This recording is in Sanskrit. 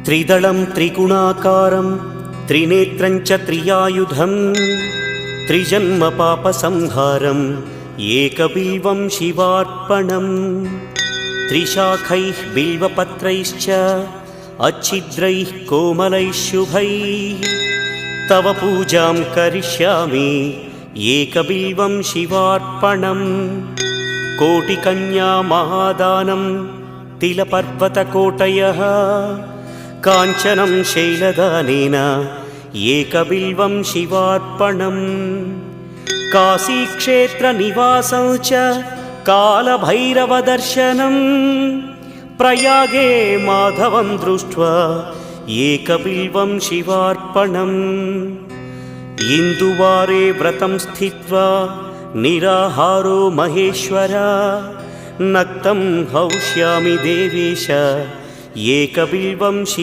त्रिदलं त्रिगुणाकारं त्रिनेत्रं च त्रियायुधं त्रिजन्म पापसंहारं एकबिल्वं शिवार्पणम् त्रिशाखैः बिल्वपत्रैश्च अच्छिद्रैः कोमलैः शुभैः तव पूजां करिष्यामि एकबिल्वं शिवार्पणम् कोटिकन्या महादानं तिलपर्वतकोटयः काञ्चनं शैलदानेन एकबिल्वं शिवार्पणम् काशीक्षेत्रनिवासं च कालभैरवदर्शनं प्रयागे माधवं दृष्ट्वा एकबिल्वं शिवार्पणम् इन्दुवारे व्रतं स्थित्वा निराहारो महेश्वर नक्तं हौष्यामि देवेश एकबिल्वं